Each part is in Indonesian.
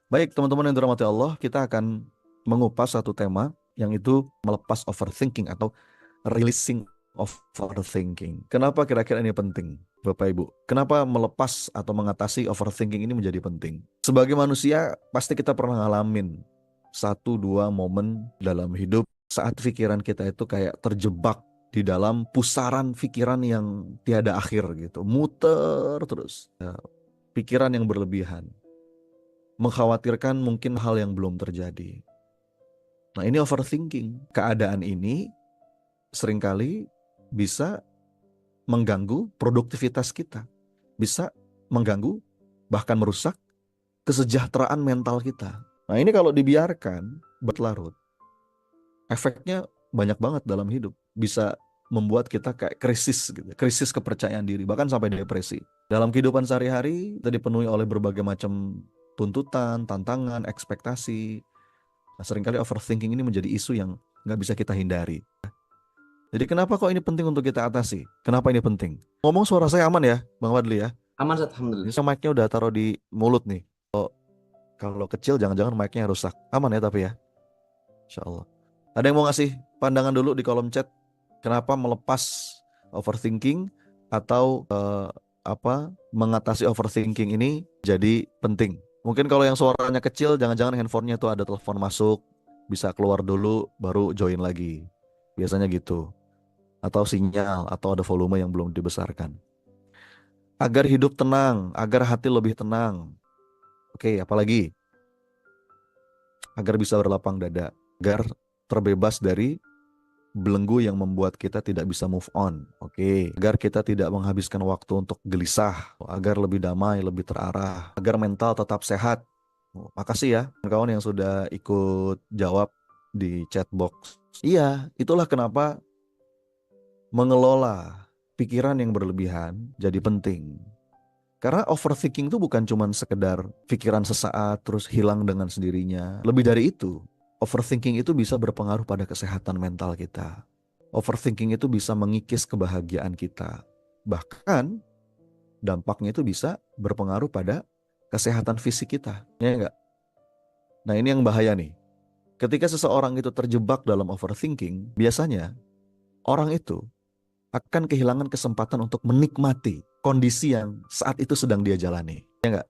Baik, teman-teman yang dirahmati Allah, kita akan mengupas satu tema yang itu melepas overthinking atau releasing overthinking. Kenapa kira-kira ini penting, Bapak Ibu? Kenapa melepas atau mengatasi overthinking ini menjadi penting? Sebagai manusia, pasti kita pernah ngalamin satu dua momen dalam hidup saat pikiran kita itu kayak terjebak di dalam pusaran pikiran yang tiada akhir gitu, muter terus. Ya, pikiran yang berlebihan, mengkhawatirkan mungkin hal yang belum terjadi. Nah, ini overthinking. Keadaan ini seringkali bisa mengganggu produktivitas kita, bisa mengganggu bahkan merusak kesejahteraan mental kita. Nah, ini kalau dibiarkan berlarut, efeknya banyak banget dalam hidup. Bisa membuat kita kayak krisis gitu, krisis kepercayaan diri, bahkan sampai depresi. Dalam kehidupan sehari-hari kita dipenuhi oleh berbagai macam tuntutan, tantangan, ekspektasi. Nah, seringkali overthinking ini menjadi isu yang nggak bisa kita hindari. Jadi kenapa kok ini penting untuk kita atasi? Kenapa ini penting? Ngomong suara saya aman ya, Bang Wadli ya? Aman, Zat. Ini Alhamdulillah. saya mic-nya udah taruh di mulut nih. Kalau kecil jangan-jangan mic-nya rusak. Aman ya tapi ya? Insya Allah. Ada yang mau ngasih pandangan dulu di kolom chat? Kenapa melepas overthinking atau mengatasi overthinking ini jadi penting? Mungkin kalau yang suaranya kecil, jangan-jangan handphonenya tuh ada telepon masuk, bisa keluar dulu, baru join lagi. Biasanya gitu. Atau sinyal, atau ada volume yang belum dibesarkan. Agar hidup tenang, agar hati lebih tenang. Oke, apalagi? Agar bisa berlapang dada, agar terbebas dari belenggu yang membuat kita tidak bisa move on. Oke, agar kita tidak menghabiskan waktu untuk gelisah, agar lebih damai, lebih terarah, agar mental tetap sehat. Makasih ya kawan yang sudah ikut jawab di chat box. Iya, itulah kenapa mengelola pikiran yang berlebihan jadi penting. Karena overthinking itu bukan cuma sekedar pikiran sesaat terus hilang dengan sendirinya. Lebih dari itu, overthinking itu bisa berpengaruh pada kesehatan mental kita. Overthinking itu bisa mengikis kebahagiaan kita. Bahkan dampaknya itu bisa berpengaruh pada kesehatan fisik kita. Ya enggak? Nah, ini yang bahaya nih. Ketika seseorang itu terjebak dalam overthinking, biasanya orang itu akan kehilangan kesempatan untuk menikmati kondisi yang saat itu sedang dia jalani. Ya enggak?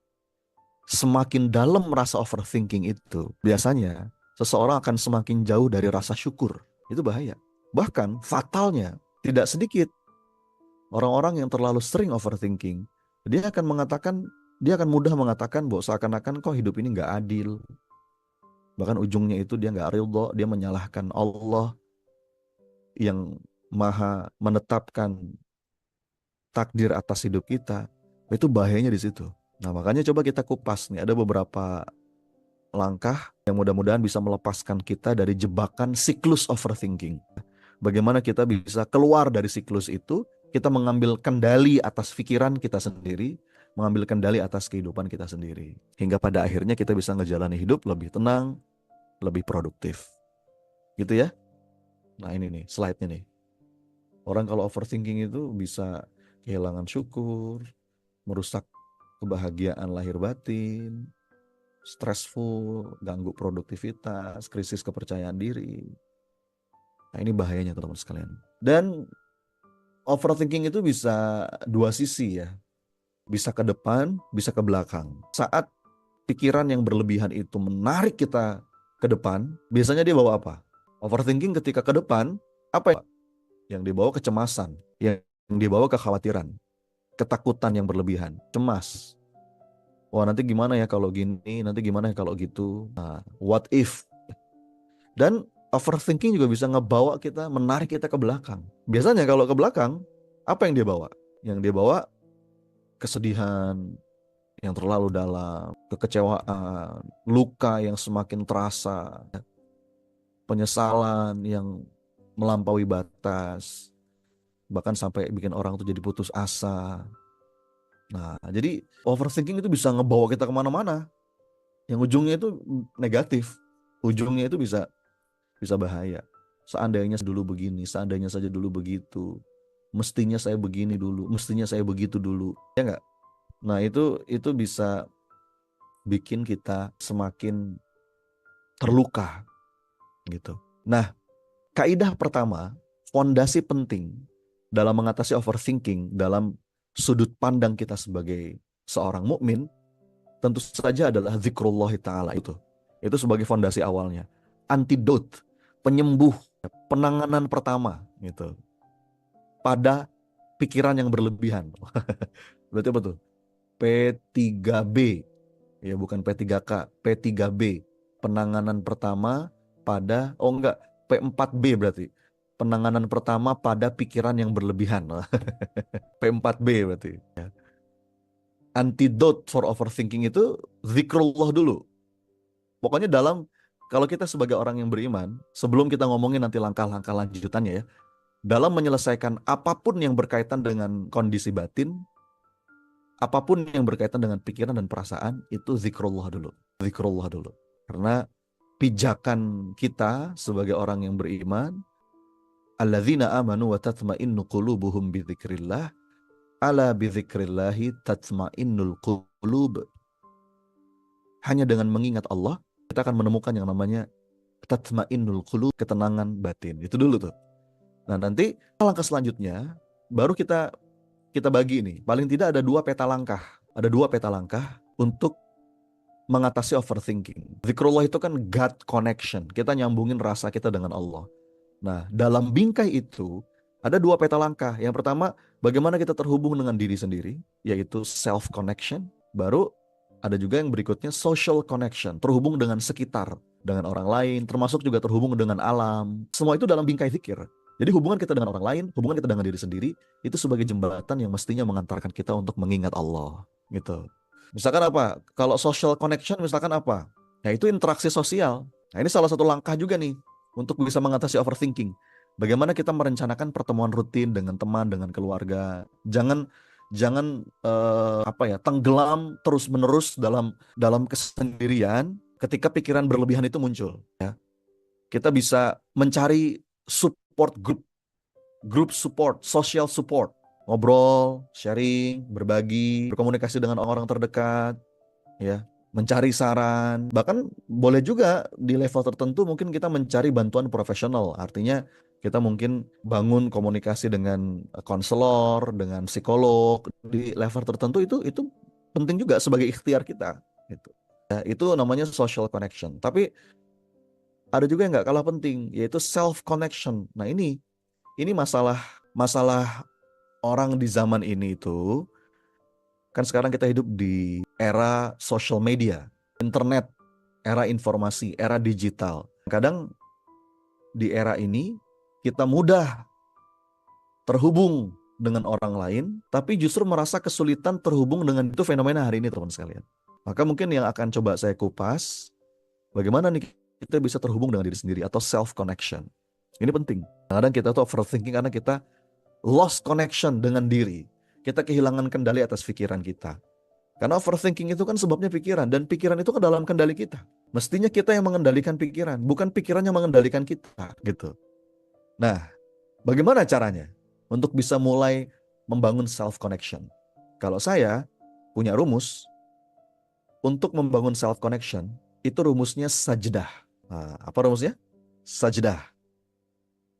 Semakin dalam rasa overthinking itu, biasanya seseorang akan semakin jauh dari rasa syukur. Itu bahaya. Bahkan fatalnya, tidak sedikit orang-orang yang terlalu sering overthinking, dia akan mudah mengatakan bahwa seakan-akan kok hidup ini nggak adil. Bahkan ujungnya itu dia nggak ridho, dia menyalahkan Allah yang maha menetapkan takdir atas hidup kita. Itu bahayanya di situ. Nah, makanya coba kita kupas nih, ada beberapa langkah yang mudah-mudahan bisa melepaskan kita dari jebakan siklus overthinking. Bagaimana kita bisa keluar dari siklus itu, kita mengambil kendali atas pikiran kita sendiri, mengambil kendali atas kehidupan kita sendiri. Hingga pada akhirnya kita bisa ngejalani hidup lebih tenang, lebih produktif. Gitu ya. Nah, ini nih slide-nya nih. Orang kalau overthinking itu bisa kehilangan syukur, merusak kebahagiaan lahir batin, stressful, ganggu produktivitas, krisis kepercayaan diri. Nah, ini bahayanya teman-teman sekalian. Dan overthinking itu bisa dua sisi ya. Bisa ke depan, bisa ke belakang. Saat pikiran yang berlebihan itu menarik kita ke depan, biasanya dia bawa apa? Overthinking ketika ke depan, apa yang dibawa? Kecemasan, yang dibawa kekhawatiran, ketakutan yang berlebihan, cemas. Wah, nanti gimana ya kalau gini, nanti gimana ya kalau gitu. Nah, what if? Dan overthinking juga bisa ngebawa kita, menarik kita ke belakang. Biasanya kalau ke belakang, apa yang dia bawa? Yang dia bawa kesedihan yang terlalu dalam, kekecewaan, luka yang semakin terasa, penyesalan yang melampaui batas, bahkan sampai bikin orang tuh jadi putus asa. Nah, jadi overthinking itu bisa ngebawa kita kemana-mana. Yang ujungnya itu negatif. Ujungnya itu bisa bisa bahaya. Seandainya dulu begini, seandainya saja dulu begitu. Mestinya saya begini dulu, mestinya saya begitu dulu. Ya enggak? Nah, itu bisa bikin kita semakin terluka gitu. Nah, kaidah pertama, fondasi penting dalam mengatasi overthinking dalam sudut pandang kita sebagai seorang mukmin tentu saja adalah zikrullah ta'ala itu. Itu sebagai fondasi awalnya. Antidote, penyembuh, penanganan pertama gitu pada pikiran yang berlebihan. Berarti apa tuh? P3B, ya bukan P3K, P3B. Penanganan pertama pada, oh enggak, P4B berarti. Penanganan pertama pada pikiran yang berlebihan. P4B berarti. Ya. Antidote for overthinking itu zikrullah dulu. Pokoknya kalau kita sebagai orang yang beriman, sebelum kita ngomongin nanti langkah-langkah lanjutannya ya, dalam menyelesaikan apapun yang berkaitan dengan kondisi batin, apapun yang berkaitan dengan pikiran dan perasaan, itu zikrullah dulu. Zikrullah dulu. Karena pijakan kita sebagai orang yang beriman, alladzina amanu wa tatma'innu qulubuhum bidzikrillah, ala bidzikrillahi tatma'innul qulub. Hanya dengan mengingat Allah, kita akan menemukan yang namanya tatma'innul qulub, ketenangan batin. Itu dulu tuh. Nah, nanti langkah selanjutnya baru kita bagi ini. Paling tidak ada 2 peta langkah. Ada 2 peta langkah untuk mengatasi overthinking. Zikrullah itu kan God connection. Kita nyambungin rasa kita dengan Allah. Nah, dalam bingkai itu ada 2 peta langkah. Yang pertama, bagaimana kita terhubung dengan diri sendiri, yaitu self connection. Baru ada juga yang berikutnya social connection, terhubung dengan sekitar, dengan orang lain, termasuk juga terhubung dengan alam. Semua itu dalam bingkai zikir. Jadi hubungan kita dengan orang lain, hubungan kita dengan diri sendiri, itu sebagai jembatan yang mestinya mengantarkan kita untuk mengingat Allah. Gitu. Misalkan apa? Kalau social connection misalkan apa? Ya itu interaksi sosial. Nah ini salah satu langkah juga nih untuk bisa mengatasi overthinking. Bagaimana kita merencanakan pertemuan rutin dengan teman, dengan keluarga. Jangan tenggelam terus-menerus dalam kesendirian ketika pikiran berlebihan itu muncul. Ya. Kita bisa mencari support group support, social support. Ngobrol, sharing, berbagi, berkomunikasi dengan orang-orang terdekat, ya, mencari saran. Bahkan boleh juga di level tertentu mungkin kita mencari bantuan profesional. Artinya kita mungkin bangun komunikasi dengan konselor, dengan psikolog di level tertentu itu penting juga sebagai ikhtiar kita. Gitu. Ya, itu namanya social connection. Tapi ada juga yang nggak kalah penting, yaitu self connection. Nah ini masalah orang di zaman ini itu kan sekarang kita hidup di era social media, internet, era informasi, era digital. Kadang di era ini kita mudah terhubung dengan orang lain, tapi justru merasa kesulitan terhubung dengan itu fenomena hari ini teman sekalian. Maka mungkin yang akan coba saya kupas, bagaimana nih kita bisa terhubung dengan diri sendiri atau self connection. Ini penting. Kadang kita tuh overthinking karena kita lost connection dengan diri. Kita kehilangan kendali atas pikiran kita. Karena overthinking itu kan sebabnya pikiran. Dan pikiran itu ke dalam kendali kita. Mestinya kita yang mengendalikan pikiran. Bukan pikiran yang mengendalikan kita. Gitu. Nah, bagaimana caranya? Untuk bisa mulai membangun self-connection. Kalau saya punya rumus. Untuk membangun self-connection. Itu rumusnya sajdah. Nah, apa rumusnya? Sajdah.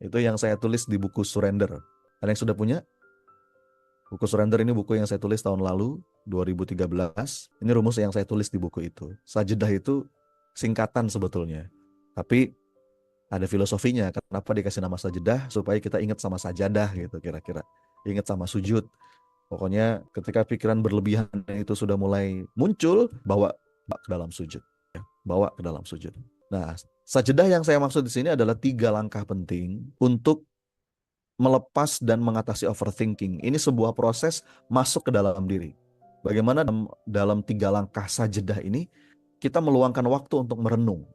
Itu yang saya tulis di buku Surrender. Ada yang sudah punya? Buku Surrender ini buku yang saya tulis tahun lalu, 2013. Ini rumus yang saya tulis di buku itu. Sajdah itu singkatan sebetulnya. Tapi ada filosofinya. Kenapa dikasih nama sajdah? Supaya kita ingat sama sajadah gitu kira-kira. Ingat sama sujud. Pokoknya ketika pikiran berlebihan itu sudah mulai muncul, bawa ke dalam sujud. Bawa ke dalam sujud. Nah, sajdah yang saya maksud di sini adalah 3 langkah penting untuk melepas dan mengatasi overthinking. Ini sebuah proses masuk ke dalam diri. Bagaimana dalam 3 langkah sajdah ini, kita meluangkan waktu untuk merenung.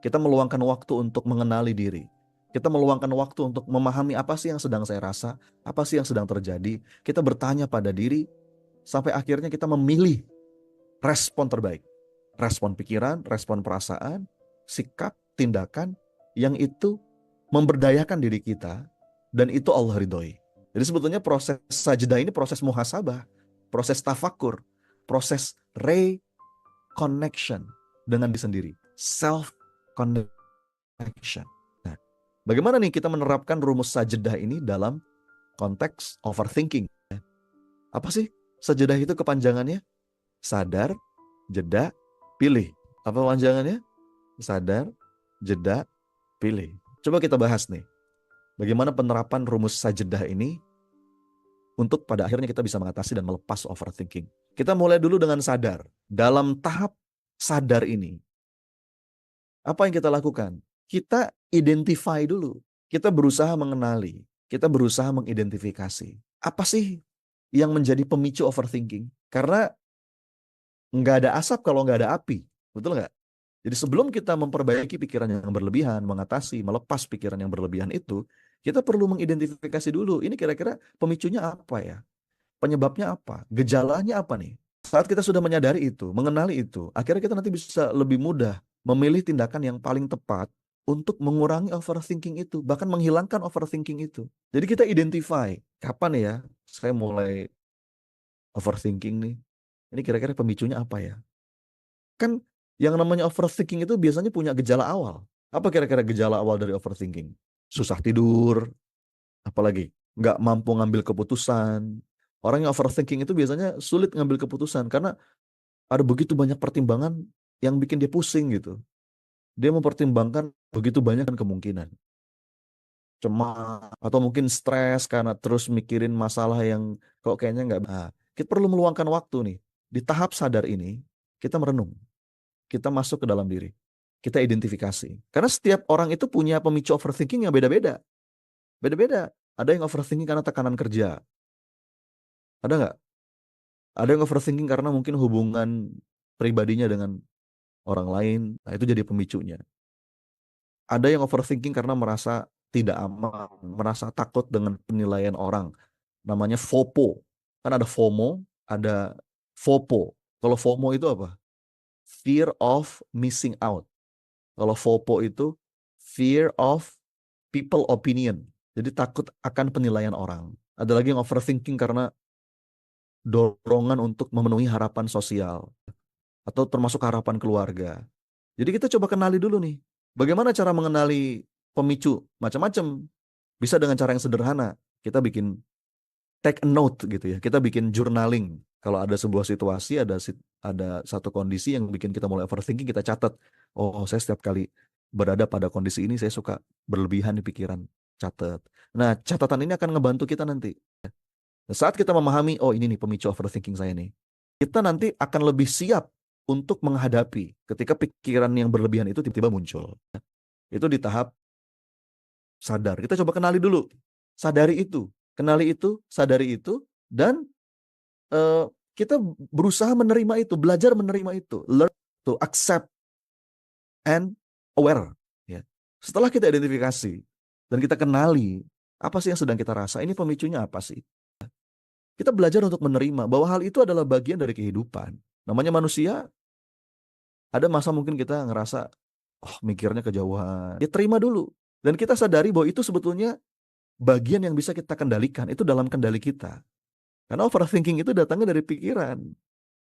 Kita meluangkan waktu untuk mengenali diri. Kita meluangkan waktu untuk memahami apa sih yang sedang saya rasa, apa sih yang sedang terjadi. Kita bertanya pada diri, sampai akhirnya kita memilih respon terbaik. Respon pikiran, respon perasaan, sikap, tindakan, yang itu memberdayakan diri kita, dan itu Allah ridhoi. Jadi sebetulnya proses sajdah ini proses muhasabah, proses tafakur, proses connection dengan diri sendiri. Self connection. Nah, bagaimana nih kita menerapkan rumus sajedah ini dalam konteks overthinking? Apa sih sajedah itu kepanjangannya? Sadar, jeda, pilih. Apa panjangannya? Sadar, jeda, pilih. Coba kita bahas nih. Bagaimana penerapan rumus sajedah ini untuk pada akhirnya kita bisa mengatasi dan melepas overthinking. Kita mulai dulu dengan sadar. Dalam tahap sadar ini, apa yang kita lakukan? Kita identify dulu. Kita berusaha mengenali. Kita berusaha mengidentifikasi. Apa sih yang menjadi pemicu overthinking? Karena nggak ada asap kalau nggak ada api. Betul nggak? Jadi sebelum kita memperbaiki pikiran yang berlebihan, mengatasi, melepas pikiran yang berlebihan itu, kita perlu mengidentifikasi dulu. Ini kira-kira pemicunya apa ya? Penyebabnya apa? Gejalanya apa nih? Saat kita sudah menyadari itu, mengenali itu, akhirnya kita nanti bisa lebih mudah memilih tindakan yang paling tepat untuk mengurangi overthinking itu, bahkan menghilangkan overthinking itu. Jadi kita identify, kapan ya saya mulai overthinking nih? Ini kira-kira pemicunya apa ya? Kan yang namanya overthinking itu biasanya punya gejala awal. Apa kira-kira gejala awal dari overthinking? Susah tidur, apalagi nggak mampu ngambil keputusan. Orang yang overthinking itu biasanya sulit ngambil keputusan karena ada begitu banyak pertimbangan yang bikin dia pusing gitu. Dia mempertimbangkan begitu banyak kemungkinan. Cemas atau mungkin stres karena terus mikirin masalah yang kok kayaknya nggak. Nah, kita perlu meluangkan waktu nih. Di tahap sadar ini, kita merenung. Kita masuk ke dalam diri. Kita identifikasi. Karena setiap orang itu punya pemicu overthinking yang beda-beda. Beda-beda. Ada yang overthinking karena tekanan kerja. Ada nggak? Ada yang overthinking karena mungkin hubungan pribadinya dengan orang lain. Nah, itu jadi pemicunya. Ada yang overthinking karena merasa tidak aman, merasa takut dengan penilaian orang. Namanya FOPO. Kan ada FOMO, ada FOPO. Kalau FOMO itu apa? Fear of missing out. Kalau FOPO itu fear of people opinion. Jadi takut akan penilaian orang. Ada lagi yang overthinking karena dorongan untuk memenuhi harapan sosial atau termasuk harapan keluarga. Jadi kita coba kenali dulu nih. Bagaimana cara mengenali pemicu? Macam-macam. Bisa dengan cara yang sederhana. Kita bikin take a note gitu ya. Kita bikin journaling. Kalau ada sebuah situasi, ada satu kondisi yang bikin kita mulai overthinking, kita catat. Oh, saya setiap kali berada pada kondisi ini, saya suka berlebihan di pikiran. Catat. Nah, catatan ini akan ngebantu kita nanti. Nah, saat kita memahami, oh ini nih pemicu overthinking saya nih. Kita nanti akan lebih siap untuk menghadapi ketika pikiran yang berlebihan itu tiba-tiba muncul. Itu di tahap sadar. Kita coba kenali dulu. Sadari itu. Kenali itu, sadari itu, dan eh, kita berusaha menerima itu, belajar menerima itu. Learn to accept and aware. Ya. Setelah kita identifikasi dan kita kenali apa sih yang sedang kita rasa, ini pemicunya apa sih? Kita belajar untuk menerima bahwa hal itu adalah bagian dari kehidupan. Namanya manusia, ada masa mungkin kita ngerasa, oh mikirnya kejauhan. Ya terima dulu. Dan kita sadari bahwa itu sebetulnya bagian yang bisa kita kendalikan. Itu dalam kendali kita. Karena overthinking itu datangnya dari pikiran.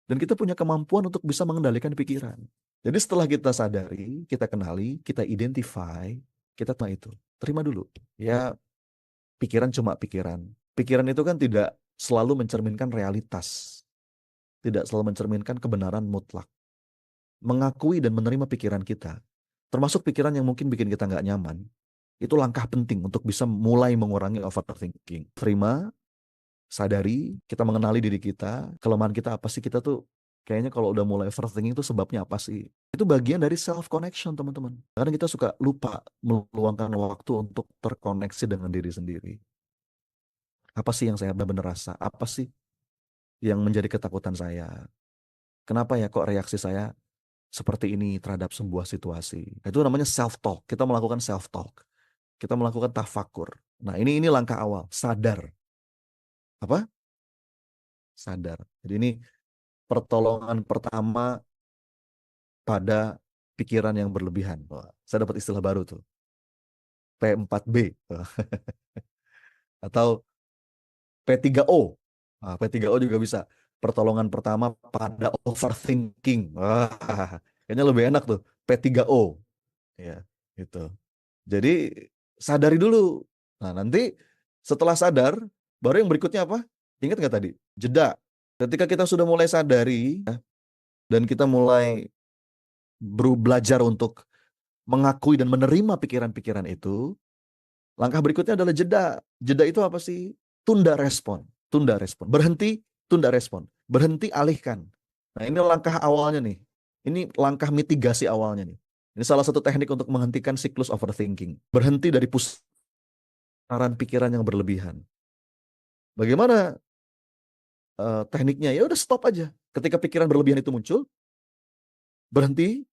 Dan kita punya kemampuan untuk bisa mengendalikan pikiran. Jadi setelah kita sadari, kita kenali, kita identify, kita terima itu. Terima dulu. Ya pikiran cuma pikiran. Pikiran itu kan tidak selalu mencerminkan realitas. Tidak selalu mencerminkan kebenaran mutlak. Mengakui dan menerima pikiran kita, termasuk pikiran yang mungkin bikin kita nggak nyaman, itu langkah penting untuk bisa mulai mengurangi overthinking. Terima, sadari, kita mengenali diri kita, kelemahan kita apa sih, kita tuh kayaknya kalau udah mulai overthinking itu sebabnya apa sih? Itu bagian dari self connection, teman-teman. Karena kita suka lupa meluangkan waktu untuk terkoneksi dengan diri sendiri. Apa sih yang saya benar-benar rasa? Apa sih yang menjadi ketakutan saya? Kenapa ya kok reaksi saya seperti ini terhadap sebuah situasi? Itu namanya self talk. Kita melakukan self talk. Kita melakukan tafakur. Nah, ini langkah awal, sadar. Apa? Sadar. Jadi ini pertolongan pertama pada pikiran yang berlebihan. Wah, saya dapat istilah baru tuh. P4B. Atau P3O. Nah, P3O juga bisa. pertolongan pertama pada overthinking. Wah, kayaknya lebih enak tuh. P3O. Ya, gitu. Jadi sadari dulu. Nah, nanti setelah sadar, baru yang berikutnya apa? Ingat nggak tadi? Jeda. Ketika kita sudah mulai sadari ya, dan kita mulai belajar untuk mengakui dan menerima pikiran-pikiran itu, langkah berikutnya adalah jeda. Jeda itu apa sih? Tunda respon. Tunda respon. Berhenti, tunda respon. Berhenti, alihkan. Nah, ini langkah awalnya nih. Ini langkah mitigasi awalnya nih. Ini salah satu teknik untuk menghentikan siklus overthinking. Berhenti dari pusaran pikiran yang berlebihan. Bagaimana tekniknya? Ya udah stop aja. Ketika pikiran berlebihan itu muncul, berhenti.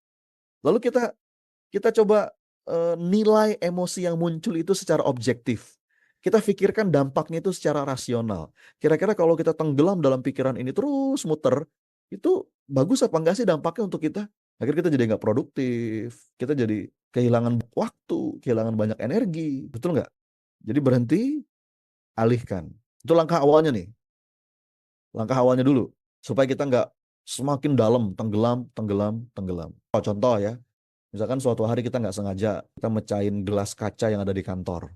Lalu kita kita coba nilai emosi yang muncul itu secara objektif. Kita pikirkan dampaknya itu secara rasional. Kira-kira kalau kita tenggelam dalam pikiran ini terus muter, itu bagus apa enggak sih dampaknya untuk kita? Akhirnya kita jadi nggak produktif, kita jadi kehilangan waktu, kehilangan banyak energi, betul nggak? Jadi berhenti, alihkan. Itu langkah awalnya nih, langkah awalnya dulu, supaya kita nggak semakin dalam, tenggelam, tenggelam, tenggelam. Oh, contoh ya, misalkan suatu hari kita nggak sengaja kita mecahin gelas kaca yang ada di kantor.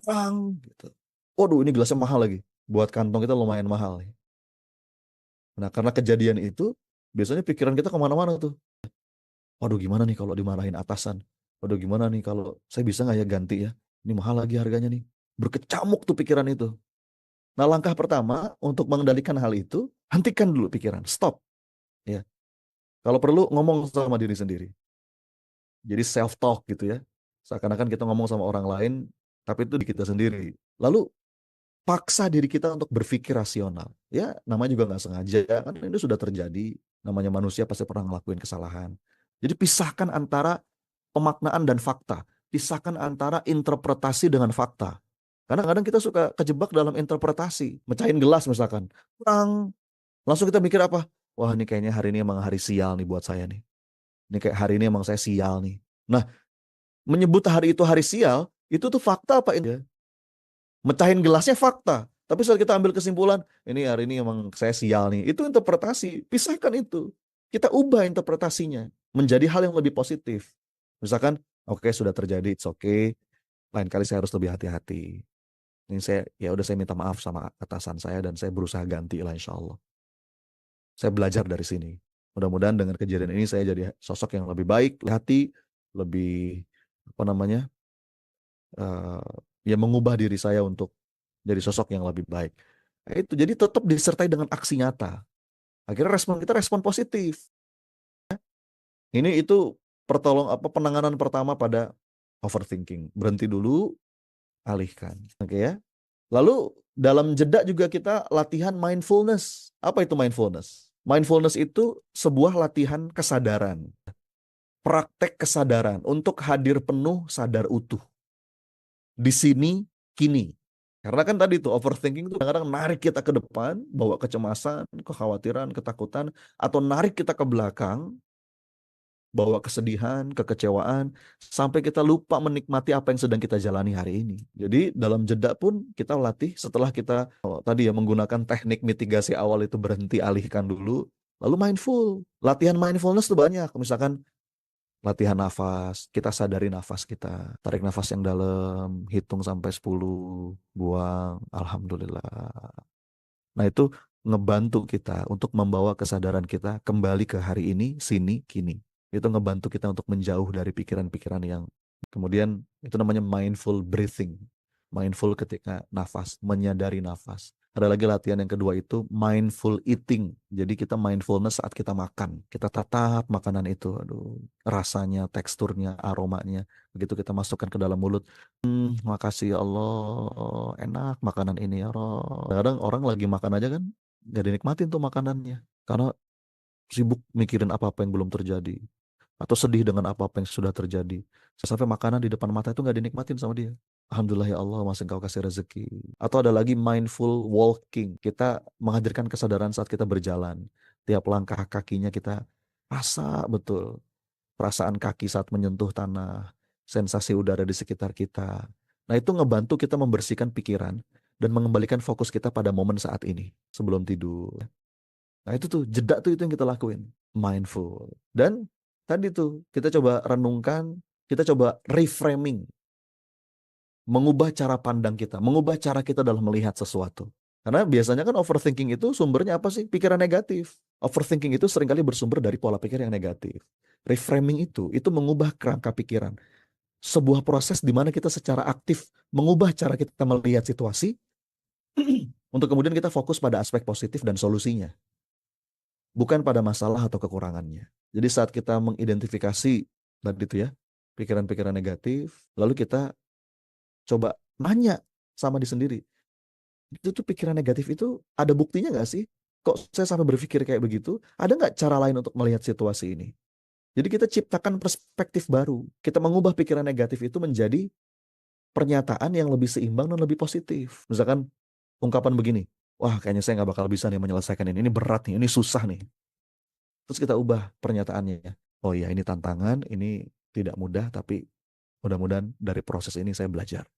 Bang, gitu. Waduh, ini gelasnya mahal lagi. Buat kantong kita lumayan mahal. Nah, karena kejadian itu, biasanya pikiran kita kemana-mana tuh. Waduh, gimana nih kalau dimarahin atasan? Waduh, gimana nih kalau saya bisa nggak ya ganti ya? Ini mahal lagi harganya nih. Berkecamuk tuh pikiran itu. Nah, langkah pertama untuk mengendalikan hal itu, hentikan dulu pikiran. Stop. Ya. Kalau perlu, ngomong sama diri sendiri. Jadi self-talk gitu ya. Seakan-akan kita ngomong sama orang lain, tapi itu di kita sendiri. Lalu paksa diri kita untuk berpikir rasional. Ya, namanya juga nggak sengaja, kan ini sudah terjadi. Namanya manusia pasti pernah ngelakuin kesalahan. Jadi pisahkan antara pemaknaan dan fakta. Pisahkan antara interpretasi dengan fakta. Karena kadang kita suka kejebak dalam interpretasi. Mecahin gelas misalkan. Kurang. Langsung kita mikir apa? Wah, ini kayaknya hari ini emang hari sial nih buat saya nih. Ini kayak hari ini emang saya sial nih. Nah, menyebut hari itu hari sial, itu tuh fakta apa ini? Mecahin gelasnya fakta. Tapi saat kita ambil kesimpulan, ini hari ini emang saya sial nih. Itu interpretasi. Pisahkan itu. Kita ubah interpretasinya menjadi hal yang lebih positif. Misalkan, oke, sudah terjadi, it's okay. Lain kali saya harus lebih hati-hati. Ini saya, ya udah, saya minta maaf sama atasan saya dan saya berusaha ganti lah insya Allah. Saya belajar dari sini. Mudah-mudahan dengan kejadian ini saya jadi sosok yang lebih baik, lebih hati, lebih apa namanya, eh, ya mengubah diri saya untuk jadi sosok yang lebih baik. Nah, itu jadi tetap disertai dengan aksi nyata. Akhirnya respon kita respon positif. Ini itu penanganan pertama pada overthinking. Berhenti dulu, alihkan. Oke ya. Lalu dalam jeda juga kita latihan mindfulness. Apa itu mindfulness? Mindfulness itu sebuah latihan kesadaran. Praktek kesadaran untuk hadir penuh, sadar utuh. Di sini, kini. Karena kan tadi tuh overthinking tuh kadang-kadang narik kita ke depan, bawa kecemasan, kekhawatiran, ketakutan, atau narik kita ke belakang, bawa kesedihan, kekecewaan, sampai kita lupa menikmati apa yang sedang kita jalani hari ini. Jadi dalam jeda pun kita latih setelah kita tadi ya menggunakan teknik mitigasi awal itu berhenti, alihkan dulu, lalu mindful. Latihan mindfulness tuh banyak. Misalkan latihan nafas, kita sadari nafas kita. Tarik nafas yang dalam, hitung sampai 10, buang, alhamdulillah. Nah, itu ngebantu kita untuk membawa kesadaran kita kembali ke hari ini, sini, kini. Itu ngebantu kita untuk menjauh dari pikiran-pikiran yang kemudian itu namanya mindful breathing. Mindful ketika nafas, menyadari nafas. Ada lagi latihan yang kedua itu mindful eating. Jadi kita mindfulness saat kita makan. Kita tatap makanan itu. Aduh, rasanya, teksturnya, aromanya. Begitu kita masukkan ke dalam mulut. Makasih ya Allah. Enak makanan ini ya Allah. Kadang orang lagi makan aja kan. Gak dinikmatin tuh makanannya. Karena sibuk mikirin apa-apa yang belum terjadi. Atau sedih dengan apa-apa yang sudah terjadi. Sampai makanan di depan mata itu nggak dinikmatin sama dia. Alhamdulillah ya Allah masih Engkau kasih rezeki. Atau ada lagi mindful walking. Kita menghadirkan kesadaran saat kita berjalan. Tiap langkah kakinya kita rasa betul. Perasaan kaki saat menyentuh tanah. Sensasi udara di sekitar kita. Nah itu ngebantu kita membersihkan pikiran. dan mengembalikan fokus kita pada momen saat ini sebelum tidur. Nah itu tuh jeda tuh itu yang kita lakuin, mindful. Dan tadi tuh kita coba renungkan, kita coba reframing, mengubah cara pandang kita, mengubah cara kita dalam melihat sesuatu. Karena biasanya kan overthinking itu sumbernya apa sih? Pikiran negatif. Overthinking itu seringkali bersumber dari pola pikir yang negatif. Reframing itu mengubah kerangka pikiran. Sebuah proses di mana kita secara aktif mengubah cara kita melihat situasi untuk kemudian kita fokus pada aspek positif dan solusinya, bukan pada masalah atau kekurangannya. Jadi saat kita mengidentifikasi tadi itu ya, pikiran-pikiran negatif, lalu kita coba nanya sama diri sendiri, itu tuh pikiran negatif itu ada buktinya nggak sih? Kok saya sampai berpikir kayak begitu? Ada nggak cara lain untuk melihat situasi ini? Jadi kita ciptakan perspektif baru. Kita mengubah pikiran negatif itu menjadi pernyataan yang lebih seimbang dan lebih positif. Misalkan ungkapan begini, wah kayaknya saya nggak bakal bisa nih menyelesaikan ini berat nih, ini susah nih. Terus kita ubah pernyataannya. Oh iya, ini tantangan, ini tidak mudah, tapi mudah-mudahan dari proses ini saya belajar.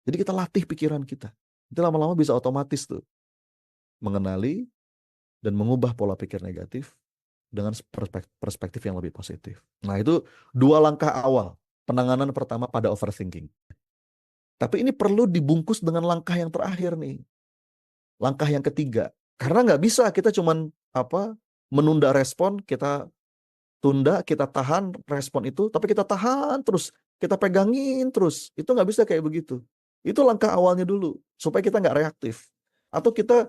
Jadi kita latih pikiran kita. Itu lama-lama bisa otomatis tuh mengenali dan mengubah pola pikir negatif dengan perspektif yang lebih positif. Nah itu 2 langkah awal penanganan pertama pada overthinking. Tapi ini perlu dibungkus dengan langkah yang terakhir nih. Langkah yang ketiga. Karena nggak bisa kita cuman menunda respon, kita tunda, kita tahan respon itu, tapi kita tahan terus, kita pegangin terus. Itu nggak bisa kayak begitu. Itu langkah awalnya dulu, supaya kita nggak reaktif. Atau kita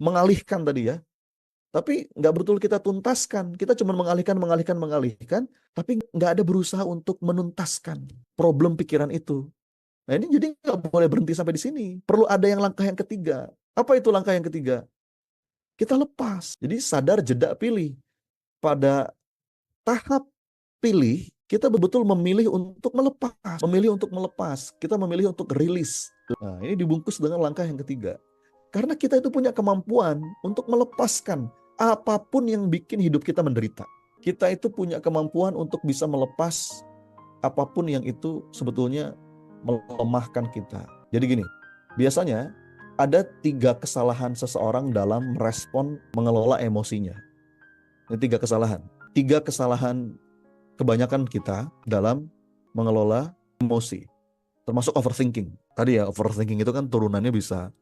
mengalihkan tadi ya, tapi nggak betul kita tuntaskan. Kita cuma mengalihkan, tapi nggak ada berusaha untuk menuntaskan problem pikiran itu. Nah ini jadi nggak boleh berhenti sampai di sini. Perlu ada yang langkah yang ketiga. Apa itu langkah yang ketiga? Kita lepas. Jadi sadar, jeda, pilih. Pada tahap pilih, kita betul-betul memilih untuk melepas. Memilih untuk melepas. Kita memilih untuk rilis. Nah, ini dibungkus dengan langkah yang ketiga. Karena kita itu punya kemampuan untuk melepaskan apapun yang bikin hidup kita menderita. Kita itu punya kemampuan untuk bisa melepas apapun yang itu sebetulnya melemahkan kita. Jadi gini, biasanya ada 3 kesalahan seseorang dalam merespon mengelola emosinya. Ini 3 kesalahan. 3 kesalahan kebanyakan kita dalam mengelola emosi, termasuk overthinking. Tadi ya, overthinking itu kan turunannya bisa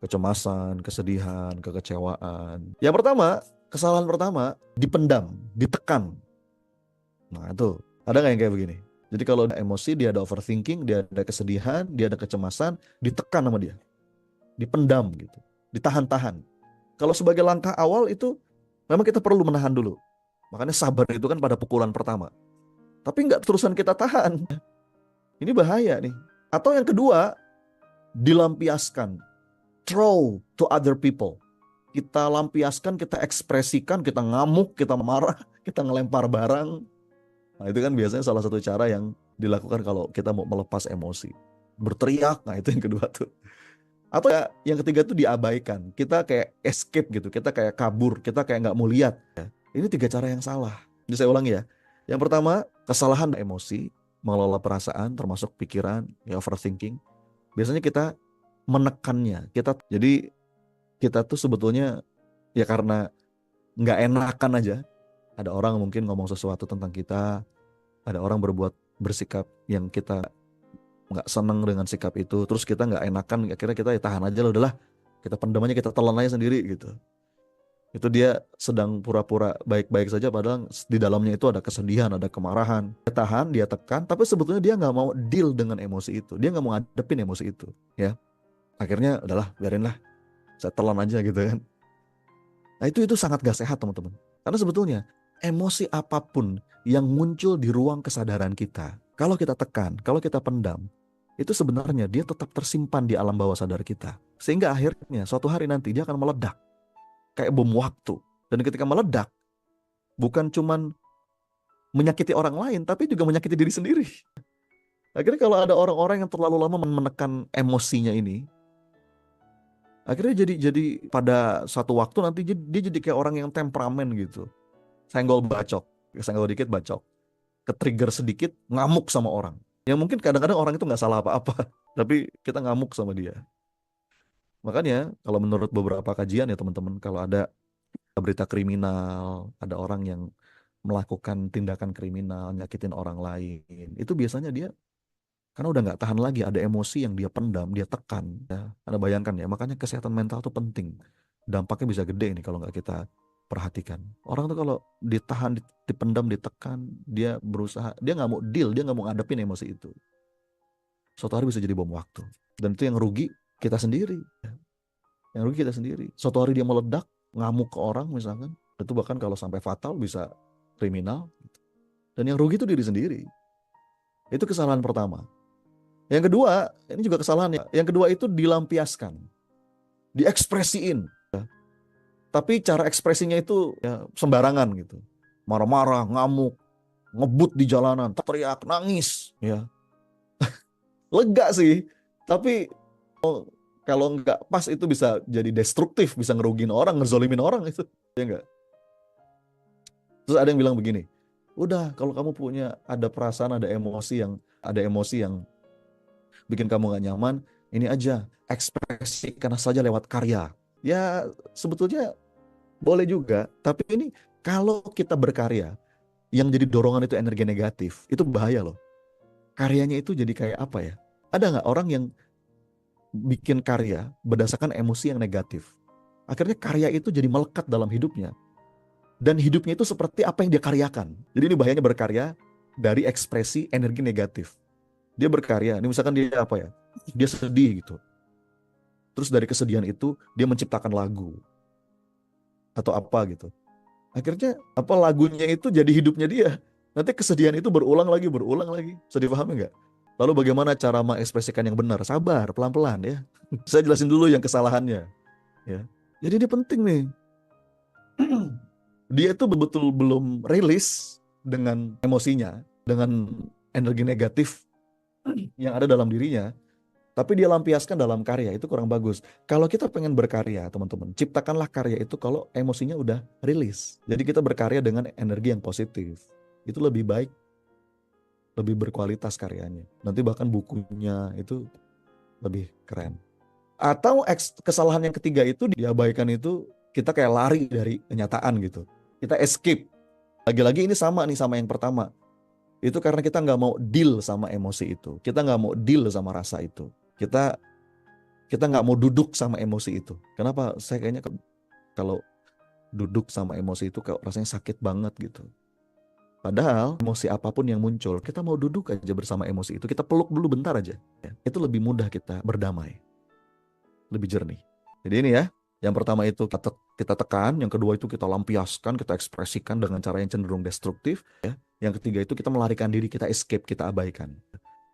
kecemasan, kesedihan, kekecewaan. Yang pertama, kesalahan pertama, dipendam, ditekan. Nah itu, ada nggak yang kayak begini? Jadi kalau ada emosi, dia ada overthinking, dia ada kesedihan, dia ada kecemasan, ditekan sama dia. Dipendam gitu, ditahan-tahan. Kalau sebagai langkah awal itu, memang kita perlu menahan dulu. Makanya sabar itu kan pada pukulan pertama. Tapi nggak terusan kita tahan. Ini bahaya nih. Atau yang kedua, dilampiaskan. Throw to other people. Kita lampiaskan, kita ekspresikan, kita ngamuk, kita marah, kita ngelempar barang. Nah itu kan biasanya salah satu cara yang dilakukan kalau kita mau melepas emosi. Berteriak, nah itu yang kedua tuh. Atau ya, yang ketiga tuh diabaikan. Kita kayak escape gitu, kita kayak kabur, kita kayak nggak mau lihat. Ini 3 cara yang salah. Jadi saya ulangi ya. Yang pertama, kesalahan emosi, mengelola perasaan, termasuk pikiran, ya overthinking. Biasanya kita menekannya. Jadi kita tuh sebetulnya ya karena nggak enakan aja. Ada orang mungkin ngomong sesuatu tentang kita, ada orang bersikap yang kita nggak seneng dengan sikap itu, terus kita nggak enakan, akhirnya kita ya tahan aja lah, udahlah, kita pendam aja, kita telan aja sendiri gitu. Itu dia sedang pura-pura baik-baik saja, padahal di dalamnya itu ada kesedihan, ada kemarahan. Dia tahan, dia tekan, tapi sebetulnya dia nggak mau deal dengan emosi itu, dia nggak mau ngadepin emosi itu, ya. Akhirnya udahlah, biarinlah, saya telan aja gitu kan. Nah itu sangat gak sehat teman-teman. Karena sebetulnya emosi apapun yang muncul di ruang kesadaran kita, kalau kita tekan, kalau kita pendam, itu sebenarnya dia tetap tersimpan di alam bawah sadar kita. Sehingga akhirnya suatu hari nanti dia akan meledak. Kayak bom waktu. Dan ketika meledak, bukan cuman menyakiti orang lain, tapi juga menyakiti diri sendiri. Akhirnya kalau ada orang-orang yang terlalu lama menekan emosinya ini, akhirnya jadi pada satu waktu nanti dia jadi kayak orang yang temperamen gitu. Senggol bacok, senggol dikit bacok. Ketrigger sedikit, ngamuk sama orang. Yang mungkin kadang-kadang orang itu nggak salah apa-apa, tapi kita ngamuk sama dia. Makanya kalau menurut beberapa kajian ya teman-teman, kalau ada berita kriminal, ada orang yang melakukan tindakan kriminal, nyakitin orang lain, itu biasanya dia karena udah nggak tahan lagi, ada emosi yang dia pendam, dia tekan. Ya. Anda bayangkan ya, makanya kesehatan mental tuh penting. Dampaknya bisa gede nih kalau nggak kita perhatikan. Orang tuh kalau ditahan, dipendam, ditekan, dia berusaha, dia nggak mau deal, dia nggak mau ngadepin emosi itu. Suatu hari bisa jadi bom waktu. Dan itu yang rugi kita sendiri. Yang rugi kita sendiri. Suatu hari dia meledak, ngamuk ke orang misalkan. Itu bahkan kalau sampai fatal bisa kriminal. Dan yang rugi itu diri sendiri. Itu kesalahan pertama. Yang kedua, ini juga kesalahan ya. Yang kedua itu dilampiaskan, diekspresiin. Tapi cara ekspresinya itu ya sembarangan gitu. Marah-marah, ngamuk, ngebut di jalanan, teriak, nangis. Ya, lega sih. Tapi kalau nggak pas itu bisa jadi destruktif, bisa ngerugin orang, ngezolimin orang itu. Ya enggak? Terus ada yang bilang begini, udah kalau kamu punya ada perasaan, ada emosi yang bikin kamu gak nyaman, ini aja, ekspresikan saja lewat karya. Ya sebetulnya boleh juga, tapi ini kalau kita berkarya, yang jadi dorongan itu energi negatif, itu bahaya loh. Karyanya itu jadi kayak apa ya? Ada nggak orang yang bikin karya berdasarkan emosi yang negatif? Akhirnya karya itu jadi melekat dalam hidupnya. Dan hidupnya itu seperti apa yang dia karyakan. Jadi ini bahayanya berkarya dari ekspresi energi negatif. Dia berkarya, ini misalkan dia apa ya? Dia sedih gitu. Terus dari kesedihan itu dia menciptakan lagu atau apa gitu. Akhirnya apa lagunya itu jadi hidupnya dia. Nanti kesedihan itu berulang lagi, berulang lagi. Bisa dipahami nggak? Lalu bagaimana cara mengekspresikan yang benar? Sabar, pelan-pelan ya. Saya jelasin dulu yang kesalahannya. Ya. Jadi ini penting nih. Dia itu betul belum rilis dengan emosinya, dengan energi negatif yang ada dalam dirinya. Tapi dia lampiaskan dalam karya, itu kurang bagus. Kalau kita pengen berkarya, teman-teman, ciptakanlah karya itu kalau emosinya udah rilis. Jadi kita berkarya dengan energi yang positif. Itu lebih baik, lebih berkualitas karyanya. Nanti bahkan bukunya itu lebih keren. Atau kesalahan yang ketiga itu diabaikan itu kita kayak lari dari kenyataan gitu. Kita escape. Lagi-lagi ini sama nih sama yang pertama. Itu karena kita nggak mau deal sama emosi itu. Kita nggak mau deal sama rasa itu. Kita kita nggak mau duduk sama emosi itu. Kenapa? Saya kayaknya kalau duduk sama emosi itu kayak rasanya sakit banget gitu. Padahal emosi apapun yang muncul, kita mau duduk aja bersama emosi itu. Kita peluk dulu bentar aja. Ya. Itu lebih mudah kita berdamai. Lebih jernih. Jadi ini ya, yang pertama itu kita tekan, yang kedua itu kita lampiaskan, kita ekspresikan dengan cara yang cenderung destruktif. Ya. Yang ketiga itu kita melarikan diri, kita escape, kita abaikan.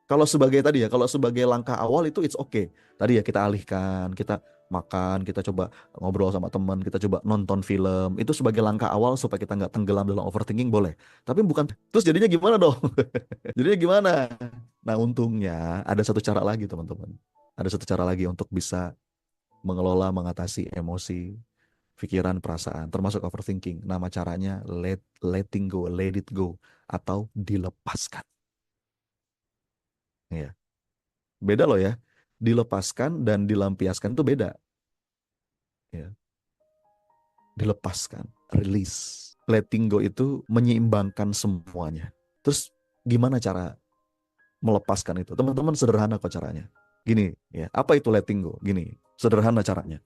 Kalau sebagai tadi ya, kalau sebagai langkah awal itu it's okay. Tadi ya kita alihkan, kita makan, kita coba ngobrol sama teman, kita coba nonton film. Itu sebagai langkah awal supaya kita nggak tenggelam dalam overthinking boleh. Tapi bukan, terus jadinya gimana dong? Jadinya gimana? Nah untungnya ada satu cara lagi teman-teman. Ada satu cara lagi untuk bisa mengelola, mengatasi emosi, pikiran, perasaan, termasuk overthinking. Nama caranya letting go, let it go, atau dilepaskan. Ya. Beda loh ya. Dilepaskan dan dilampiaskan itu beda. Ya. Dilepaskan, release. Letting go itu menyeimbangkan semuanya. Terus gimana cara melepaskan itu? Teman-teman sederhana kok caranya. Gini ya, apa itu letting go? Gini, sederhana caranya.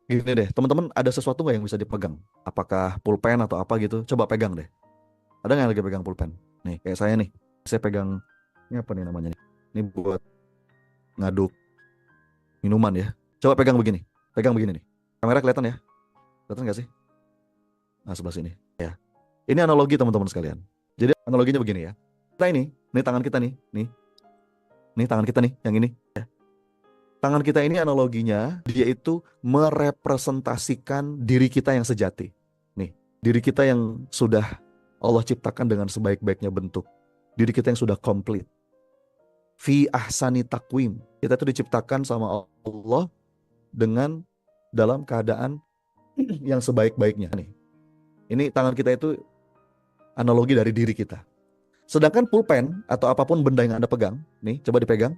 Gini deh, teman-teman ada sesuatu nggak yang bisa dipegang? Apakah pulpen atau apa gitu? Coba pegang deh. Ada nggak yang lagi pegang pulpen? Nih, kayak saya nih. Saya pegang, ini apa nih namanya nih? Ini buat ngaduk minuman ya. Coba pegang begini. Pegang begini nih. Kamera kelihatan ya? Kelihatan nggak sih? Nah, sebelah sini. Ya. Ini analogi teman-teman sekalian. Jadi analoginya begini ya. Kita ini tangan kita nih tangan kita nih, yang ini. Ya. Tangan kita ini analoginya, dia itu merepresentasikan diri kita yang sejati. Nih, diri kita yang sudah Allah ciptakan dengan sebaik-baiknya bentuk. Diri kita yang sudah komplit. Fi ahsani takwim. Kita itu diciptakan sama Allah dengan dalam keadaan yang sebaik-baiknya. Nih, ini tangan kita itu analogi dari diri kita. Sedangkan pulpen atau apapun benda yang Anda pegang, nih coba dipegang,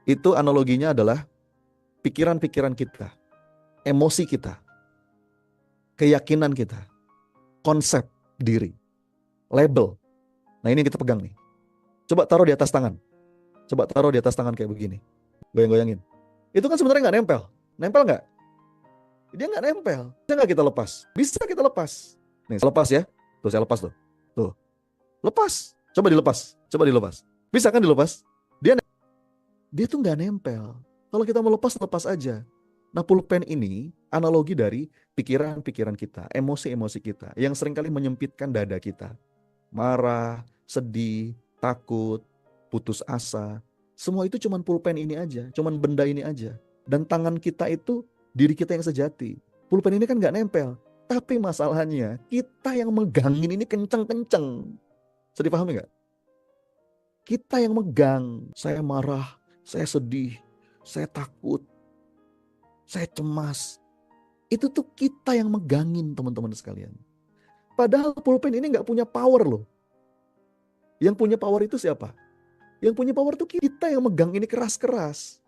itu analoginya adalah pikiran-pikiran kita, emosi kita, keyakinan kita, konsep diri, label. Nah ini yang kita pegang nih. Coba taruh di atas tangan. Coba taruh di atas tangan kayak begini. Goyang-goyangin. Itu kan sebenarnya nggak nempel. Nempel nggak? Dia nggak nempel. Bisa nggak kita lepas? Bisa kita lepas. Nih, saya lepas ya. Tuh, saya lepas tuh. Tuh. Lepas. Coba dilepas. Coba dilepas. Bisa kan dilepas? Dia tuh nggak nempel. Kalau kita mau lepas, lepas aja. Nah, pulpen ini analogi dari pikiran-pikiran kita, emosi-emosi kita yang seringkali menyempitkan dada kita. Marah, sedih, takut, putus asa. Semua itu cuman pulpen ini aja, cuman benda ini aja. Dan tangan kita itu diri kita yang sejati. Pulpen ini kan nggak nempel. Tapi masalahnya kita yang megangin ini kenceng-kenceng. Bisa dipahami nggak? Kita yang megang. Saya marah, saya sedih, saya takut, saya cemas. Itu tuh kita yang megangin, teman-teman sekalian. Padahal pulpen ini nggak punya power loh. Yang punya power itu siapa? Yang punya power itu kita yang megang ini keras-keras.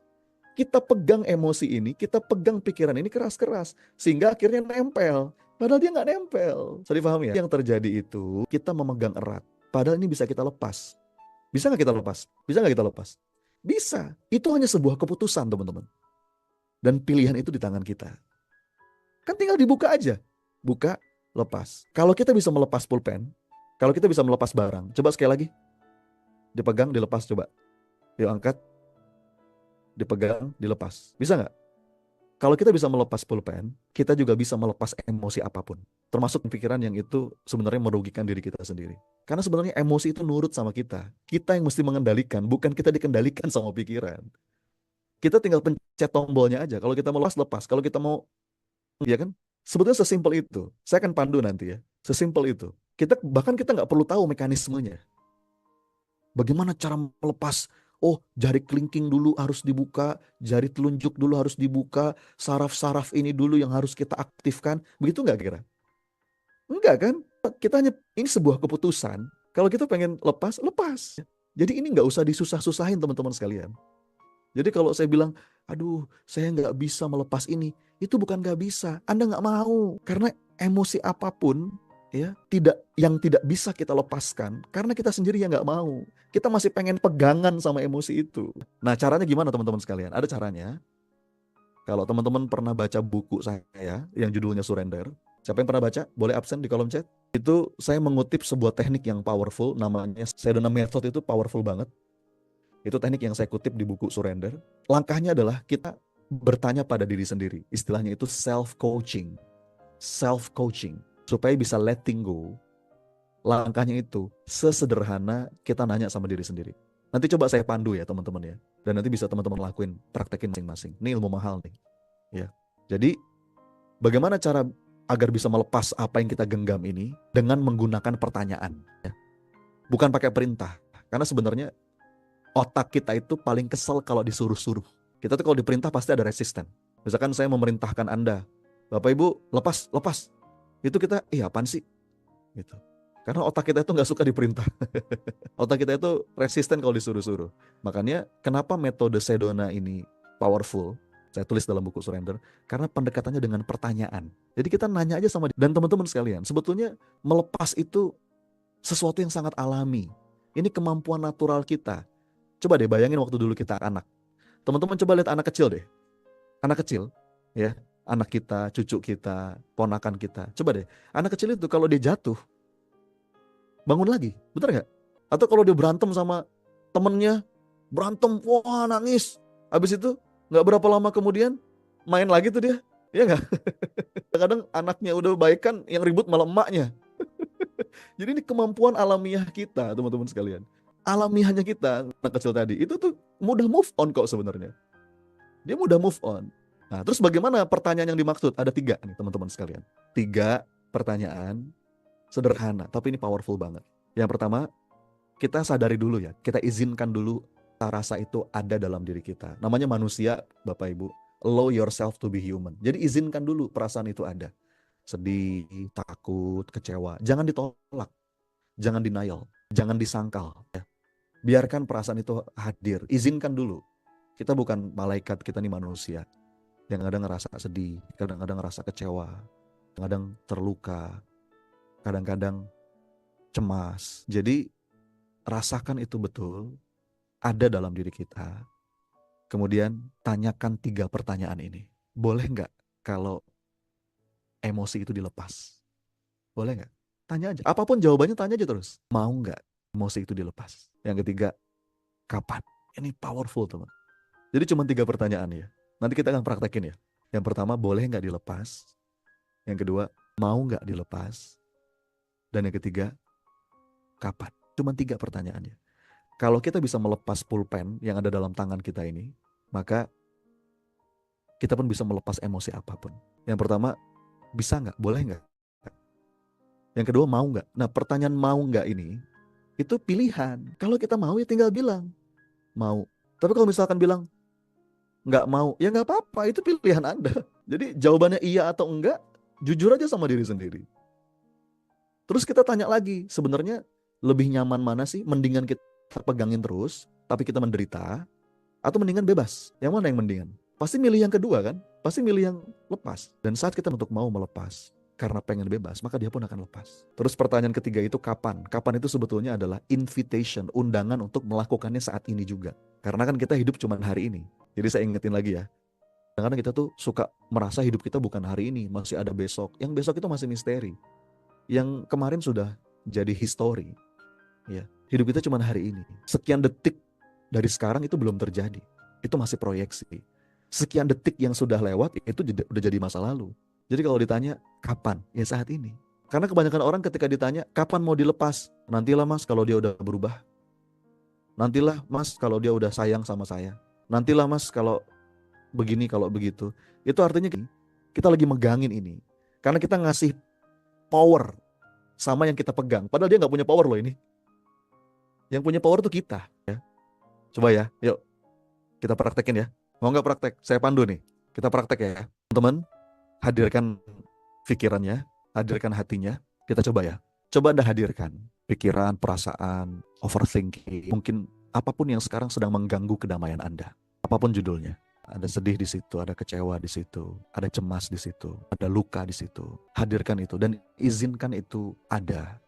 Kita pegang emosi ini, kita pegang pikiran ini keras-keras. Sehingga akhirnya nempel. Padahal dia nggak nempel. Bisa dipahami ya? Yang terjadi itu kita memegang erat. Padahal ini bisa kita lepas. Bisa nggak kita lepas? Bisa nggak kita lepas? Bisa. Itu hanya sebuah keputusan, teman-teman. Dan pilihan itu di tangan kita. Kan tinggal dibuka aja. Buka, lepas. Kalau kita bisa melepas pulpen, kalau kita bisa melepas barang, coba sekali lagi. Dipegang, dilepas, coba. Yuk angkat, dipegang, dilepas. Bisa nggak? Kalau kita bisa melepas pulpen, kita juga bisa melepas emosi apapun. Termasuk pikiran yang itu sebenarnya merugikan diri kita sendiri. Karena sebenarnya emosi itu nurut sama kita. Kita yang mesti mengendalikan, bukan kita dikendalikan sama pikiran. Kita tinggal pencet tombolnya aja. Kalau kita mau lepas. Kalau kita mau, ya kan? Sebetulnya sesimpel itu. Saya akan pandu nanti ya. Sesimpel itu. Bahkan kita nggak perlu tahu mekanismenya. Bagaimana cara melepas? Oh, jari kelingking dulu harus dibuka, jari telunjuk dulu harus dibuka, saraf-saraf ini dulu yang harus kita aktifkan. Begitu nggak kira? Enggak kan? Kita hanya, ini sebuah keputusan. Kalau kita pengen lepas, lepas. Jadi ini nggak usah disusah-susahin teman-teman sekalian. Jadi kalau saya bilang, aduh saya nggak bisa melepas ini, itu bukan nggak bisa. Anda nggak mau. Karena emosi apapun, ya yang tidak bisa kita lepaskan karena kita sendiri yang nggak mau. Kita masih pengen pegangan sama emosi itu. Nah, caranya gimana teman-teman sekalian? Ada caranya. Kalau teman-teman pernah baca buku saya yang judulnya Surrender, siapa yang pernah baca? Boleh absen di kolom chat. Itu saya mengutip sebuah teknik yang powerful, namanya Sedona Method. Itu powerful banget. Itu teknik yang saya kutip di buku Surrender. Langkahnya adalah kita bertanya pada diri sendiri. Istilahnya itu self-coaching. Self-coaching. Supaya bisa letting go, langkahnya itu sesederhana kita nanya sama diri sendiri. Nanti coba saya pandu ya teman-teman ya. Dan nanti bisa teman-teman lakuin, praktekin masing-masing. Ini ilmu mahal nih. Ya. Jadi bagaimana cara agar bisa melepas apa yang kita genggam ini dengan menggunakan pertanyaan. Ya. Bukan pakai perintah. Karena sebenarnya otak kita itu paling kesel kalau disuruh-suruh. Kita tuh kalau diperintah pasti ada resisten. Misalkan saya memerintahkan Anda, Bapak Ibu lepas. Itu kita, apaan sih? Gitu. Karena otak kita itu nggak suka diperintah. Otak kita itu resisten kalau disuruh-suruh. Makanya kenapa metode Sedona ini powerful, saya tulis dalam buku Surrender, karena pendekatannya dengan pertanyaan. Jadi kita nanya aja sama dia. Dan teman-teman sekalian, sebetulnya melepas itu sesuatu yang sangat alami. Ini kemampuan natural kita. Coba deh bayangin waktu dulu kita anak. Teman-teman coba lihat anak kecil deh. Anak kecil, ya. Anak kita, cucu kita, ponakan kita. Coba deh, anak kecil itu kalau dia jatuh, bangun lagi, bener gak? Atau kalau dia berantem sama temennya, berantem, wah nangis. Habis itu gak berapa lama kemudian, main lagi tuh dia. Iya gak? Kadang anaknya udah baik kan, yang ribut malah emaknya. Jadi ini kemampuan alamiah kita, teman-teman sekalian. Alamiahnya kita, anak kecil tadi, itu tuh mudah move on kok sebenarnya. Dia mudah move on. Nah, terus bagaimana pertanyaan yang dimaksud? Ada 3 nih teman-teman sekalian. 3 pertanyaan sederhana, tapi ini powerful banget. Yang pertama, kita sadari dulu ya. Kita izinkan dulu rasa itu ada dalam diri kita. Namanya manusia, Bapak Ibu. Allow yourself to be human. Jadi izinkan dulu perasaan itu ada. Sedih, takut, kecewa. Jangan ditolak. Jangan denial. Jangan disangkal. Ya. Biarkan perasaan itu hadir. Izinkan dulu. Kita bukan malaikat, kita nih manusia. yang kadang ngerasa sedih, kadang-kadang ngerasa kecewa, kadang terluka, kadang-kadang cemas. Jadi rasakan itu betul, ada dalam diri kita. Kemudian tanyakan 3 pertanyaan ini. Boleh nggak kalau emosi itu dilepas? Boleh nggak? Tanya aja. Apapun jawabannya tanya aja terus. Mau nggak emosi itu dilepas? Yang ketiga, kapan? Ini powerful teman. Jadi cuma 3 pertanyaan ya. Nanti kita akan praktekin ya. Yang pertama, boleh nggak dilepas? Yang kedua, mau nggak dilepas? Dan yang ketiga, kapan? Cuma 3 pertanyaannya. Kalau kita bisa melepas pulpen yang ada dalam tangan kita ini, maka kita pun bisa melepas emosi apapun. Yang pertama, bisa nggak? Boleh nggak? Yang kedua, mau nggak? Nah, pertanyaan mau nggak ini, itu pilihan. Kalau kita mau ya tinggal bilang, mau. Tapi kalau misalkan bilang, nggak mau, ya nggak apa-apa, itu pilihan Anda. Jadi jawabannya iya atau enggak, jujur aja sama diri sendiri. Terus kita tanya lagi, sebenarnya lebih nyaman mana sih? Mendingan kita pegangin terus, tapi kita menderita, atau mendingan bebas? Yang mana yang mendingan? Pasti milih yang kedua kan? Pasti milih yang lepas. Dan saat kita untuk mau melepas, karena pengen bebas, maka dia pun akan lepas. Terus pertanyaan ketiga itu kapan? Kapan itu sebetulnya adalah invitation, undangan untuk melakukannya saat ini juga. Karena kan kita hidup cuma hari ini. Jadi saya ingetin lagi ya. Kadang-kadang kita tuh suka merasa hidup kita bukan hari ini, masih ada besok. Yang besok itu masih misteri. Yang kemarin sudah jadi history. Ya, hidup kita cuma hari ini. Sekian detik dari sekarang itu belum terjadi. Itu masih proyeksi. Sekian detik yang sudah lewat itu udah jadi masa lalu. Jadi kalau ditanya kapan? Ya saat ini. Karena kebanyakan orang ketika ditanya kapan mau dilepas? Nantilah mas kalau dia udah berubah. Nantilah mas kalau dia udah sayang sama saya. Nantilah mas kalau begini, kalau begitu. Itu artinya kita lagi megangin ini. Karena kita ngasih power sama yang kita pegang. Padahal dia nggak punya power loh ini. Yang punya power tuh kita. Ya. Coba ya, yuk kita praktekin ya. Mau nggak praktek? Saya pandu nih. Kita praktek ya. Teman-teman, hadirkan pikirannya, hadirkan hatinya. Kita coba ya. Coba Anda hadirkan pikiran, perasaan, overthinking. Mungkin apapun yang sekarang sedang mengganggu kedamaian Anda. Apapun judulnya. Ada sedih di situ, ada kecewa di situ, ada cemas di situ, ada luka di situ. Hadirkan itu dan izinkan itu ada.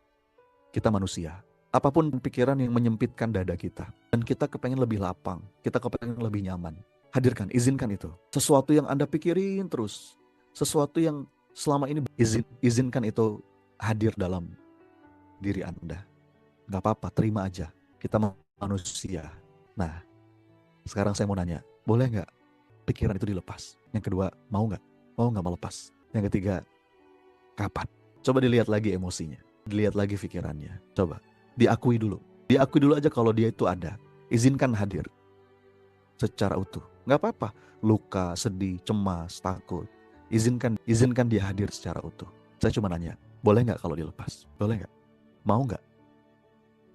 Kita manusia. Apapun pikiran yang menyempitkan dada kita. Dan kita kepengen lebih lapang. Kita kepengen lebih nyaman. Hadirkan, izinkan itu. Sesuatu yang Anda pikirin terus. Sesuatu yang selama ini izinkan itu hadir dalam diri Anda. Gak apa-apa, terima aja. Kita manusia. Nah, sekarang saya mau nanya. Boleh gak pikiran itu dilepas? Yang kedua, mau gak? Mau gak melepas? Yang ketiga, kapan? Coba dilihat lagi emosinya. Dilihat lagi pikirannya. Coba. Diakui dulu. Diakui dulu aja kalau dia itu ada. Izinkan hadir secara utuh. Gak apa-apa. Luka, sedih, cemas, takut. Izinkan dia hadir secara utuh. Saya cuma nanya, boleh gak kalau dilepas? Boleh gak? Mau gak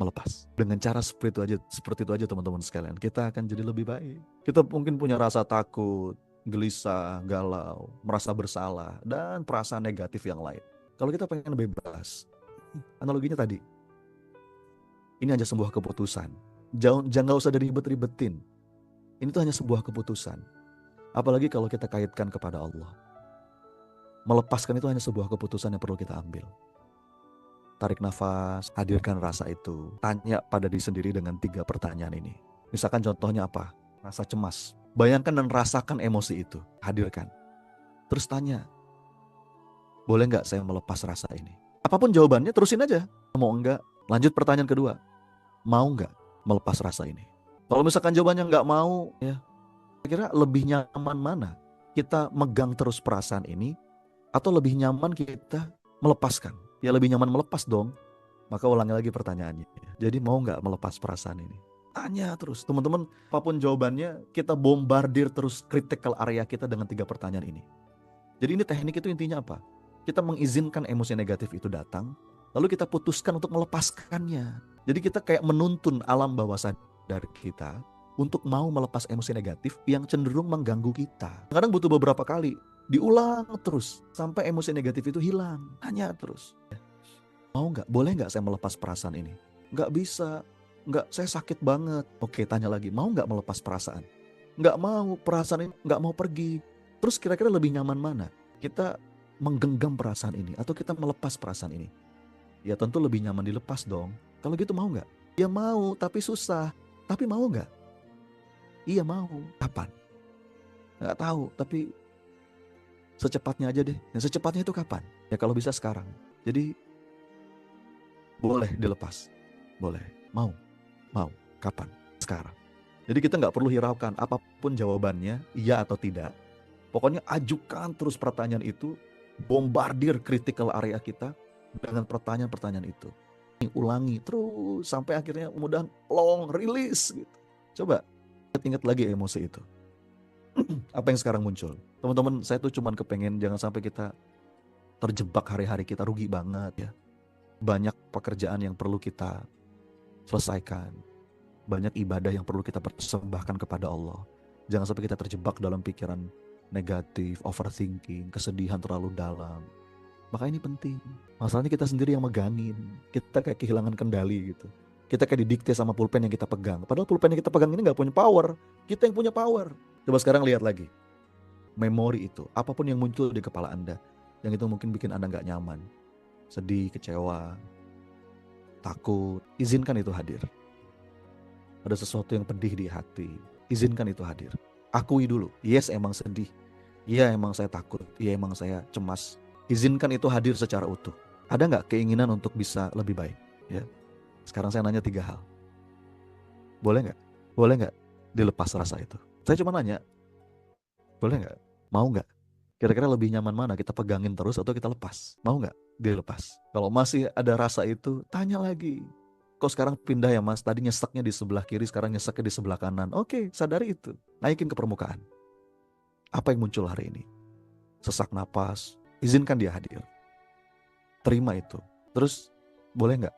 melepas? Dengan cara seperti itu aja teman-teman sekalian. Kita akan jadi lebih baik. Kita mungkin punya rasa takut, gelisah, galau, merasa bersalah, dan perasaan negatif yang lain. Kalau kita pengen bebas, analoginya tadi, ini hanya sebuah keputusan. Jangan usah diribet-ribetin. Ini tuh hanya sebuah keputusan. Apalagi kalau kita kaitkan kepada Allah. Melepaskan itu hanya sebuah keputusan yang perlu kita ambil. Tarik nafas, hadirkan rasa itu. Tanya pada diri sendiri dengan 3 pertanyaan ini. Misalkan contohnya apa? Rasa cemas. Bayangkan dan rasakan emosi itu. Hadirkan. Terus tanya, boleh gak saya melepas rasa ini? Apapun jawabannya terusin aja. Mau enggak? Lanjut pertanyaan kedua. Mau nggak melepas rasa ini? Kalau misalkan jawabannya nggak mau, ya kira lebih nyaman mana? Kita megang terus perasaan ini, atau lebih nyaman kita melepaskan? Ya lebih nyaman melepas dong. Maka ulangi lagi pertanyaannya. Jadi mau nggak melepas perasaan ini? Tanya terus, teman-teman. Apapun jawabannya, kita bombardir terus critical area kita dengan 3 pertanyaan ini. Jadi ini teknik itu intinya apa? Kita mengizinkan emosi negatif itu datang, lalu kita putuskan untuk melepaskannya. Jadi kita kayak menuntun alam bawah sadar kita untuk mau melepas emosi negatif yang cenderung mengganggu kita. Kadang butuh beberapa kali, diulang terus sampai emosi negatif itu hilang. Tanya terus. Mau nggak? Boleh nggak saya melepas perasaan ini? Nggak bisa. Nggak, saya sakit banget. Oke, tanya lagi. Mau nggak melepas perasaan? Nggak mau, perasaan ini nggak mau pergi. Terus kira-kira lebih nyaman mana? Kita menggenggam perasaan ini atau kita melepas perasaan ini? Ya tentu lebih nyaman dilepas dong. Kalau gitu mau nggak? Ya mau, tapi susah. Tapi mau nggak? Iya mau. Kapan? Nggak tahu, tapi secepatnya aja deh. Dan secepatnya itu kapan? Ya kalau bisa sekarang. Jadi boleh dilepas. Boleh. Mau. Mau. Kapan? Sekarang. Jadi kita nggak perlu hiraukan apapun jawabannya, iya atau tidak. Pokoknya ajukan terus pertanyaan itu, bombardir critical area kita dengan pertanyaan-pertanyaan itu. Ulangi terus sampai akhirnya mudah long release gitu. Coba ingat lagi emosi itu. Apa yang sekarang muncul? Teman-teman, saya tuh cuman kepengen jangan sampai kita terjebak hari-hari kita rugi banget ya. Banyak pekerjaan yang perlu kita selesaikan. Banyak ibadah yang perlu kita persembahkan kepada Allah. Jangan sampai kita terjebak dalam pikiran negatif, overthinking, kesedihan terlalu dalam. Maka ini penting. Masalahnya kita sendiri yang megangin. Kita kayak kehilangan kendali gitu. Kita kayak didikte sama pulpen yang kita pegang. Padahal pulpen yang kita pegang ini gak punya power. Kita yang punya power. Coba sekarang lihat lagi. Memori itu, apapun yang muncul di kepala Anda, yang itu mungkin bikin Anda gak nyaman. Sedih, kecewa, takut. Izinkan itu hadir. Ada sesuatu yang pedih di hati. Izinkan itu hadir. Akui dulu. Yes, emang sedih. Iya, emang saya takut. Iya, emang saya cemas. Izinkan itu hadir secara utuh. Ada nggak keinginan untuk bisa lebih baik? Ya. Sekarang saya nanya 3 hal. Boleh nggak? Boleh nggak dilepas rasa itu? Saya cuma nanya. Boleh nggak? Mau nggak? Kira-kira lebih nyaman mana? Kita pegangin terus atau kita lepas? Mau nggak dilepas? Kalau masih ada rasa itu, tanya lagi. Kok sekarang pindah ya mas? Tadi nyeseknya di sebelah kiri, sekarang nyeseknya di sebelah kanan. Oke, sadari itu. Naikin ke permukaan. Apa yang muncul hari ini? Sesak napas. Izinkan dia hadir. Terima itu. Terus boleh nggak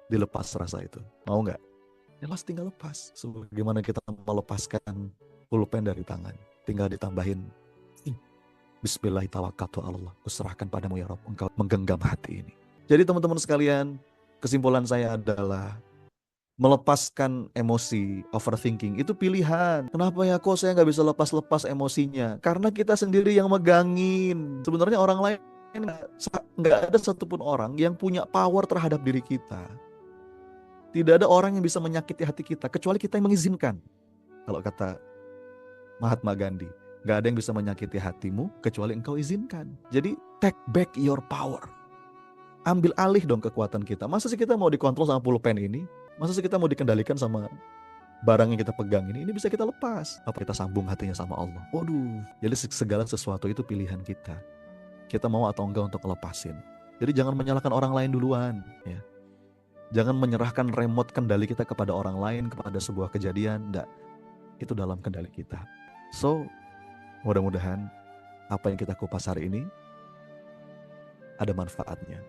dilepas rasa itu? Mau nggak? Ya mas tinggal lepas. Sebagaimana kita melepaskan pulpen dari tangan. Tinggal ditambahin. Bismillahirrahmanirrahim. Kuserahkan padamu ya Rabb. Engkau menggenggam hati ini. Jadi teman-teman sekalian, kesimpulan saya adalah melepaskan emosi, overthinking itu pilihan. Kenapa ya kok saya nggak bisa lepas-lepas emosinya? Karena kita sendiri yang megangin. Sebenarnya orang lain nggak ada satupun orang yang punya power terhadap diri kita. Tidak ada orang yang bisa menyakiti hati kita kecuali kita yang mengizinkan. Kalau kata Mahatma Gandhi, nggak ada yang bisa menyakiti hatimu kecuali engkau izinkan. Jadi take back your power. Ambil alih dong kekuatan kita. Masa sih kita mau dikontrol sama pulpen ini? Masa sih kita mau dikendalikan sama barang yang kita pegang ini bisa kita lepas? Apa kita sambung hatinya sama Allah? Waduh, jadi segala sesuatu itu pilihan kita. Kita mau atau enggak untuk lepasin. Jadi jangan menyalahkan orang lain duluan. Ya. Jangan menyerahkan remote kendali kita kepada orang lain, kepada sebuah kejadian. Enggak, itu dalam kendali kita. So, mudah-mudahan apa yang kita kupas hari ini ada manfaatnya.